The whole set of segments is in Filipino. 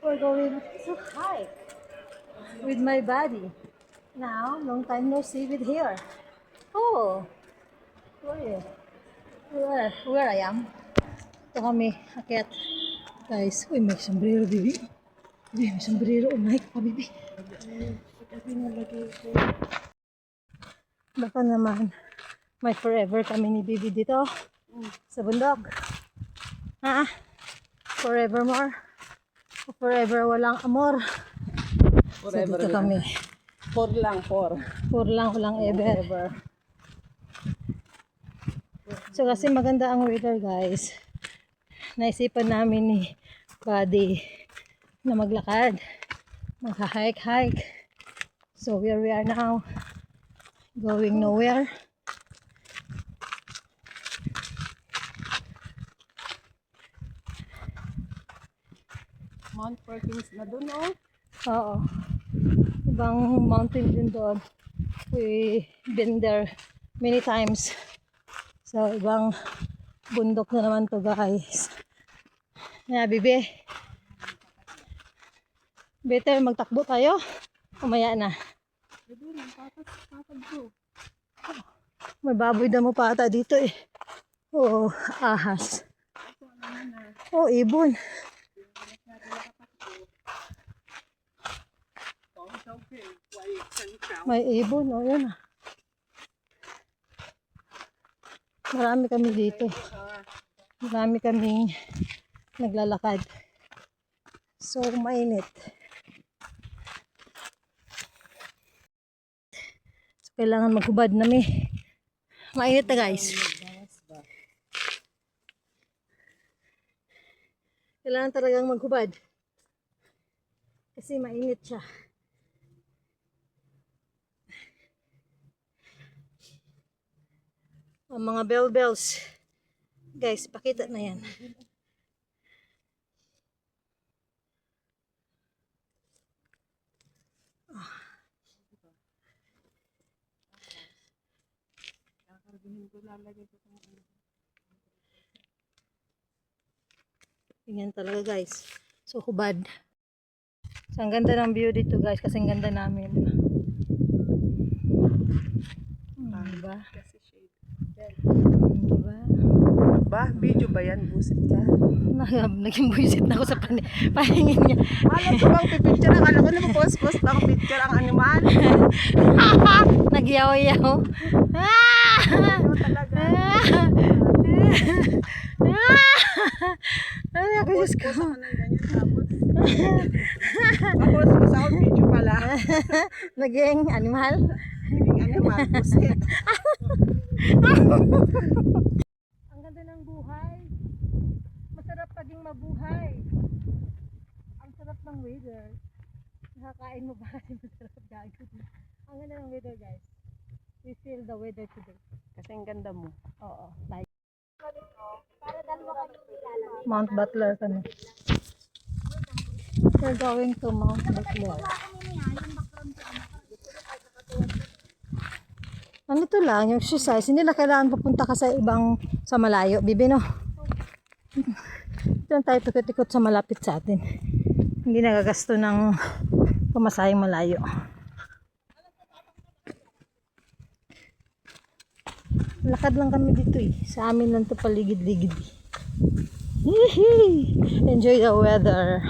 We're going to hike with my buddy. Now, long time no see with here. Oh, where? Where I am? Ito kami, akyat. Guys, uy, may sombrero, bibi. Bibi, may sombrero. Oh my, bibi. Baka naman, may forever kami ni Bibi dito. Sa bundok. Ha? Forevermore. Forever walang amor. Forever So dito lang. kami. For lang, for. For lang, walang ever. So kasi maganda ang weather guys. Naisipan namin ni Buddy na maglakad. Magha-hike. So where we are now, going nowhere. Mount Perkins na dun, oh. Oo. Ibang mountain din doon. We been there many times. So, ibang bundok na naman to guys. Kaya, Bibi. Better magtakbo tayo. Umaya na. May baboy na mo pa ata dito eh. Oo, ahas. Oo, ibon. May ibon, o yun ah. Marami kami dito. Marami kaming naglalakad. So, mainit. So, kailangan maghubad nami. Mainit na guys. Kailangan talagang maghubad. Kasi mainit siya. Ang mga bells. Guys, pakita na yan. Ganyan talaga guys. So, hubad. So, ang ganda ng view dito guys kasi ang ganda namin. Diba? Diba? Ba? Video ba yan? Busit ka? Naging buisit na ako sa paningin niya. Alam ko bang pipicture? Akala ko na post ang picture ang animal. Nagyaw-yaw. Ano talaga? Ay, ako Diyos ko. Post ako ng ganyan tapos. Post ako video pala. Naging animal. Naging animal. Busit. Ang ganda ng buhay. Masarap paging mabuhay. Ang sarap ng weather. Nakakain mo ba kasi masarap gagawin. Ang ganda ng weather guys. We feel the weather today. Kasi ang ganda mo. Oo. Tayo. Mount Butler kami. We're going to Mount Butler. Ano to lang, yung exercise, hindi na kailangan papunta ka sa malayo, Bibi, no? Diyan tayo tukot-tukot sa malapit sa atin. Hindi nagagasto ng pamasahing malayo. Lakad lang kami dito eh. Sa amin lang to paligid-ligid eh. Enjoy the weather.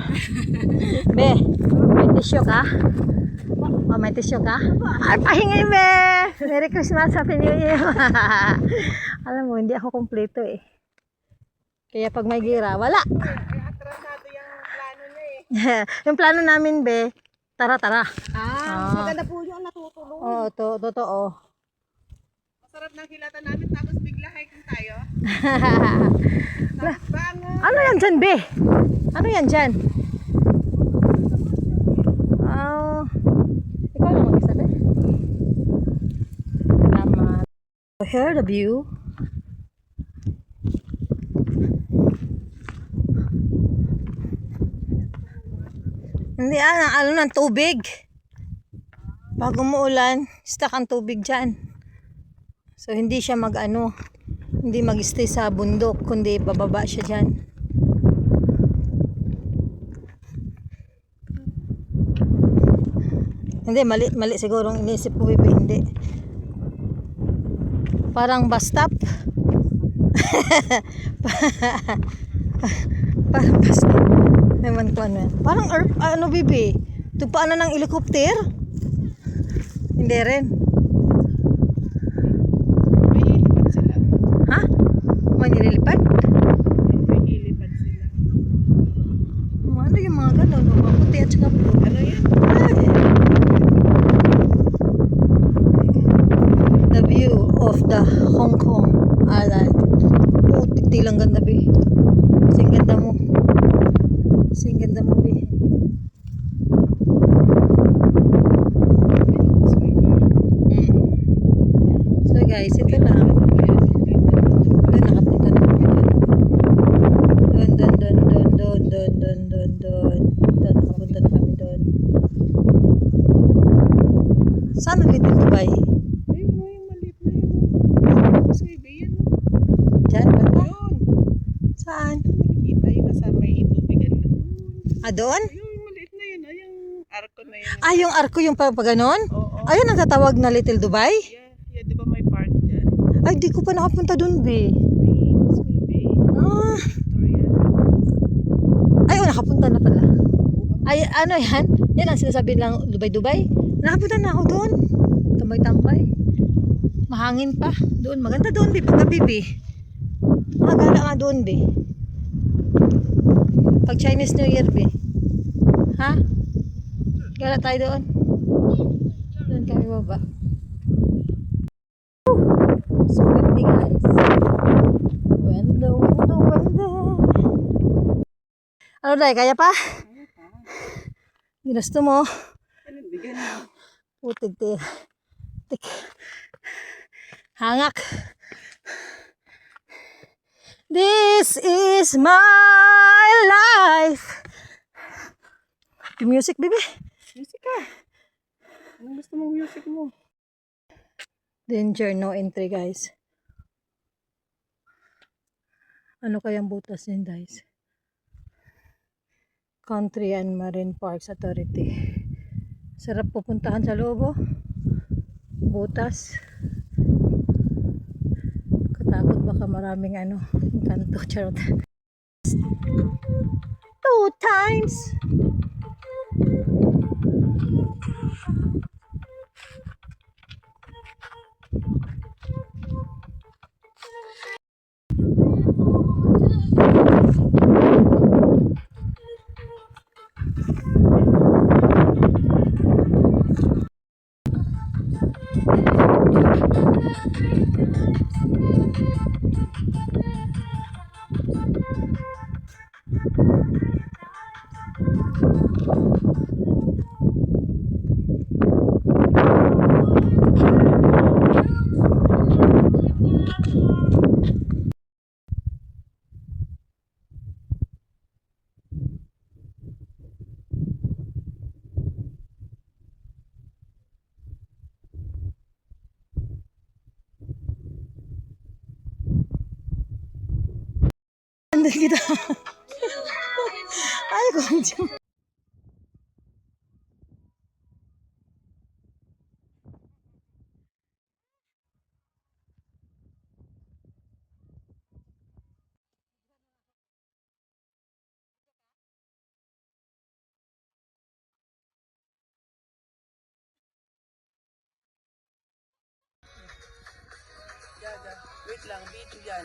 Be, may tissue ka? Oh, may tissue ka? Ay, pahingi, be! Merry Christmas, Happy New Year! Alam mo, hindi ako kompleto eh. Kaya pag may gira, wala! Kaya atrasado yung plano niya eh. Yung plano namin, be, tara. Maganda po yung natutulog. Oo, totoo. Masarap ng hilatan namin tapos bigla hiking tayo. Bangon! Ano yan dyan, be? Ano yan dyan? Ikaw lang mag-isa, be? Tama. Here the view. Hindi, ano ng tubig. Pag umuulan, stuck ang tubig dyan. So, hindi siya hindi mag-stay sa bundok, kundi bababa siya dyan. Hindi, mali siguro ang inisip ko, Bibi. Hindi. Parang bus stop. Parang bus stop. Ewan ko ano yan. Parang ano, Bibi? Tugpaan na ng helicopter? Hindi rin. May hilipad sila. Ha? May nililipad? May hilipad sila. Ano yung mga gano'n? Mga puti at saka blue. Ano yan? Ay. The view of the Hong Kong Island. Oh, tigtilang ganda, Bi. Kasing ganda mo. Kasing ganda mo, Bi. So guys, ito lang. Doon nakapunta na kami doon. Doon nakapunta na kami doon. Saan ang Little Dubai? Ayun o, yung maliit na yun. Mas may bayan o. Diyan ba? Ayun. Saan? Nakikita yung kasama yung tubigan na doon. Ah, doon? Ayun, yung maliit na yun. Ay, yung arko na yun. Ah, yung arko yung pa ganon? Oo. Ayun ang tatawag na Little Dubai? Yeah, di ba may park dyan? Ay, di ko pa nakapunta doon, Be. May Causeway Bay. Ah. Victoria. Ay, oh, nakapunta na pala. Ay, ano yan? Yan ang sinasabi lang, Dubai. Nakapunta na ako doon. Tambay-tambay. Mahangin pa. Doon, maganda doon, Be. Paggabi, Be. Magala nga doon, Be. Pag Chinese New Year, Be. Ha? Gala tayo doon. Doon kami baba. So windy, guys. Windy. Ano dahil, kaya pa? Ginusto mo? Anong bigan mo? Putig tik. Hangak. This is my life. Yung music, baby. Music ka. Anong gusto mong music mo? Danger, no entry, guys. Ano kayang butas yun, guys? Country and Marine Parks Authority. Sarap pupuntahan sa loob, oh. Butas. Katakot baka maraming kanto, charot. 2 times. Andun kita. Ay, kung Wait lang, video yan.